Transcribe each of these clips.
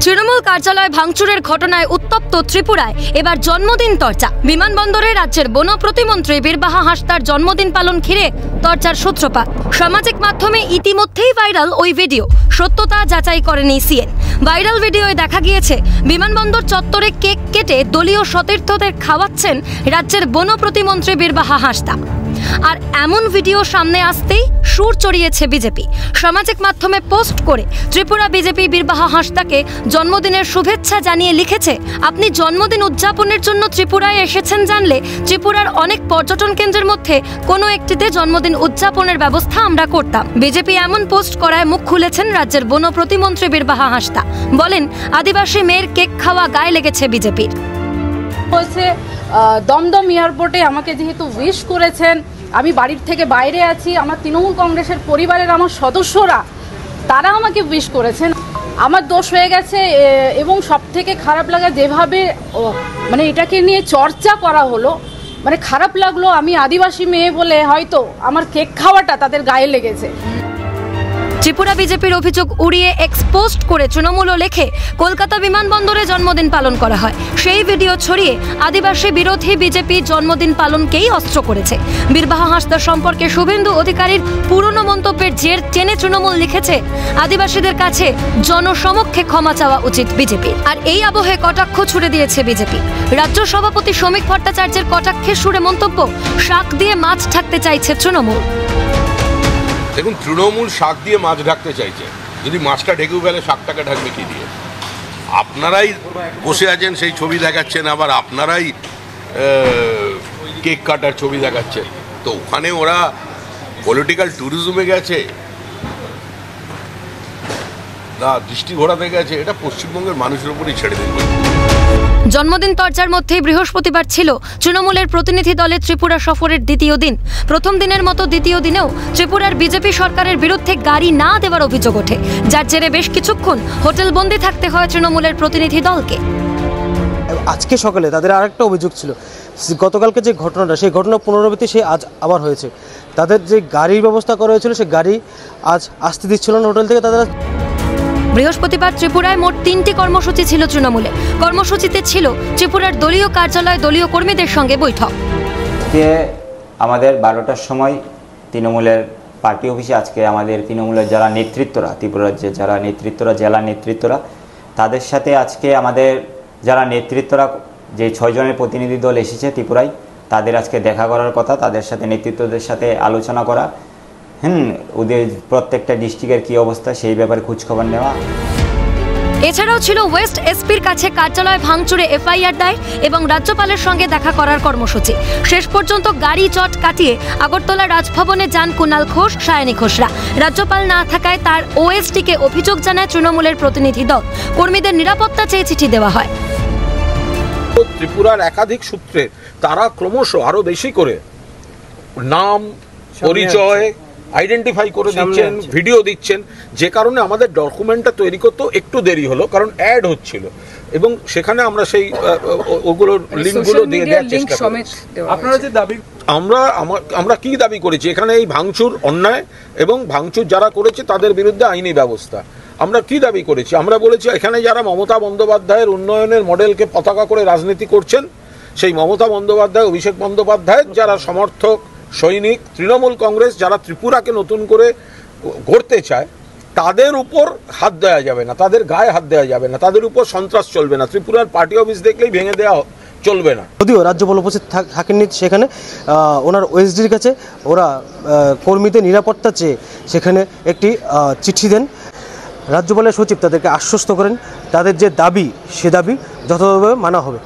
তৃণমূল কার্যালয় ভাঙচুরের ঘটনায় উত্তপ্ত ত্রিপুরায় এবার জন্মদিন চর্চা। বিমানবন্দরে রাজ্যের বন প্রতিমন্ত্রী বীরবাহা হাঁসদার জন্মদিন পালন ঘিরে চর্চার সূত্রপাত। সামাজিক মাধ্যমে ইতিমধ্যেই ভাইরাল ওই ভিডিও, সত্যতা যাচাই করেনি সিএন। ভাইরাল ভিডিওয় দেখা গিয়েছে বিমানবন্দর চত্বরে কেক কেটে দলীয় সতীর্থদের খাওয়াচ্ছেন রাজ্যের বন প্রতিমন্ত্রী বীরবাহা হাঁসদা। আর এমন ভিডিও সামনে আসতেই সুর চড়িয়েছে বিজেপি। সামাজিক মাধ্যমে পোস্ট করে ত্রিপুরা বিজেপি বীরবাহা হাঁসদাকে জন্মদিনের শুভেচ্ছা জানিয়ে লিখেছে, আপনি জন্মদিন উদযাপনের জন্য ত্রিপুরায় এসেছেন জানলে ত্রিপুরার অনেক পর্যটন কেন্দ্রের মধ্যে কোনো একটিতে জন্মদিন উদযাপনের ব্যবস্থা আমরা করতাম। বিজেপি এমন পোস্ট করায় মুখ খুলেছেন রাজ্যের বন প্রতিমন্ত্রী বীরবাহা হাঁসদা। বলেন, আদিবাসী মেয়ের কেক খাওয়া গায়ে লেগেছে বিজেপির। বলছে দমদম এয়ারপোর্টে আমাকে যেহেতু উইশ করেছেন, আমি বাড়ির থেকে বাইরে আছি, আমার তৃণমূল কংগ্রেসের পরিবারের আমার সদস্যরা তারা আমাকে উইশ করেছেন, আমার দোষ হয়ে গেছে। এবং সব থেকে খারাপ লাগা যেভাবে মানে এটাকে নিয়ে চর্চা করা হলো, মানে খারাপ লাগলো। আমি আদিবাসী মেয়ে বলে হয়তো আমার কেক খাওয়াটা তাদের গায়ে লেগেছে। ত্রিপুরা বিজেপির অভিযোগ উড়িয়ে এক্সপোস্ট করে তৃণমূলও লেখে, কলকাতা বিমানবন্দরে জন্মদিন পালন করা হয়। সেই ভিডিও ছড়িয়ে আদিবাসী বিরোধী বিজেপি জন্মদিন পালনকেই অস্ত্র করেছে। বীরবাহা হাঁসদা সম্পর্কে শুভেন্দু অধিকারীর পুরনো মন্তব্যের জের টেনে তৃণমূল লিখেছে, আদিবাসীদের কাছে জনসমক্ষে ক্ষমা চাওয়া উচিত বিজেপি। আর এই আবহে কটাক্ষ ছুড়ে দিয়েছে বিজেপি। রাজ্য সভাপতি শ্রমিক ভট্টাচার্যের কটাক্ষের সুরে মন্তব্য, শাক দিয়ে মাছ ঢাকতে চাইছে তৃণমূল। দেখুন, তৃণমূল শাক দিয়ে মাছ ঢাকতে চাইছে। যদি মাছটা ঢেকেও ফেলে, শাকটাকে ঢাকবে কি দিয়ে? আপনারাই বসে আছেন, সেই ছবি দেখাচ্ছেন, আবার আপনারাই কেক কাটার ছবি দেখাচ্ছেন। তো ওখানে ওরা পলিটিক্যাল ট্যুরিজমে গেছে না দৃষ্টি ঘোরাতে গেছে, এটা পশ্চিমবঙ্গের মানুষের উপরেই ছেড়ে দিন। জন্মদিন চর্চার মধ্যেই বৃহস্পতিবার ছিল তৃণমূলের প্রতিনিধি দলের ত্রিপুরা সফরের দ্বিতীয় দিন। প্রথম দিনের মতো দ্বিতীয় দিনেও ত্রিপুরার বিজেপি সরকারের বিরুদ্ধে গাড়ি না দেওয়ার অভিযোগ ওঠে, যার জেরে বেশ কিছুক্ষণ হোটেল বন্দি থাকতে হয় তৃণমূলের প্রতিনিধি দলকে। আজকে সকালে তাদের আরেকটা অভিযোগ ছিল, গতকালকে যে ঘটনাটা, সেই ঘটনার পুনরাবৃত্তি সে আজ আবার হয়েছে। তাদের যে গাড়ির ব্যবস্থা করা হয়েছিল, সেই গাড়ি আজ আসতে দিচ্ছিল না হোটেল থেকে। তাদের বৃহস্পতিবার ত্রিপুরায় মোট 3টি কর্মসূচি ছিল তৃণমূলে। কর্মসূচিতে ছিল ত্রিপুরার দলীয় কার্যালয় দলীয় কর্মীদের সঙ্গে বৈঠক। আমাদের 12টার সময় তৃণমূলের পার্টি অফিসে আজকে আমাদের তৃণমূলের যারা নেতৃত্বরা, ত্রিপুরা রাজ্যের যারা নেতৃত্বরা, জেলা নেতৃত্বরা, তাদের সাথে আজকে আমাদের যারা নেতৃত্বরা, যে 6 জনের প্রতিনিধি দল এসেছে ত্রিপুরায়, তাদের আজকে দেখা করার কথা, তাদের সাথে নেতৃত্বদের সাথে আলোচনা করা, ওদের প্রত্যেকটা ডিস্ট্রিক্টের কী অবস্থা সেই ব্যাপারে খোঁজখবর নেওয়া। এছাড়াও ছিল ওয়েস্ট এসপির কাছে কার্যালয় ভাঙচুরে এফআইআর দায় এবং রাজ্যপালের সঙ্গে দেখা করার কর্মসূচি। শেষ পর্যন্ত গাড়ি চট কাটিয়ে আগরতলা রাজভবনে যান কুণাল ঘোষ, সায়নী ঘোষরা। রাজ্যপাল না থাকায় তার ওএসটিকে অভিযোগ জানায় তৃণমূলের প্রতিনিধি দল। কর্মীদের নিরাপত্তা চেয়ে চিঠি দেওয়া হয়। ত্রিপুরার একাধিক সূত্রে তারা ক্রমশ আরো বেশি করে নাম, পরিচয় আইডেন্টিফাই করে দিচ্ছেন, ভিডিও দিচ্ছেন, যে কারণে আমাদের ডকুমেন্টটা তৈরি করতে একটু দেরি হলো, কারণ অ্যাড হচ্ছিল এবং সেখানে আমরা সেই ওগুলোর লিঙ্কগুলো দিয়ে দেওয়ার চেষ্টা করছি। আপনারা যে দাবি, আমরা কি দাবি করেছি, এখানে এই ভাঙচুর অন্যায় এবং ভাঙচুর যারা করেছে তাদের বিরুদ্ধে আইনি ব্যবস্থা। আমরা কি দাবি করেছি? আমরা বলেছি এখানে যারা মমতা বন্দ্যোপাধ্যায়ের উন্নয়নের মডেলকে পতাকা করে রাজনীতি করছেন, সেই মমতা বন্দ্যোপাধ্যায়, অভিষেক বন্দ্যোপাধ্যায়ের যারা সমর্থক, সৈনিক, তৃণমূল কংগ্রেস যারা ত্রিপুরাকে নতুন করে গড়তে চায়, তাদের উপর হাত দেওয়া যাবে না, তাদের গায়ে হাত দেওয়া যাবে না, তাদের উপর সন্ত্রাস চলবে না, ত্রিপুরার পার্টি অফিস দেখলেই ভেঙে দেওয়া চলবে না। যদিও রাজ্যপাল উপস্থিত থাকেননি সেখানে, ওনার ওএসডির কাছে ওরা কর্মীদের নিরাপত্তা চেয়ে সেখানে একটি চিঠি দেন। রাজ্যপালের সচিব তাদেরকে আশ্বস্ত করেন তাদের যে দাবি, সে দাবি যথাযথভাবে মানা হবে।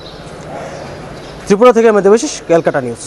ত্রিপুরা থেকে আমি দেবাশিস, ক্যালকাটা নিউজ।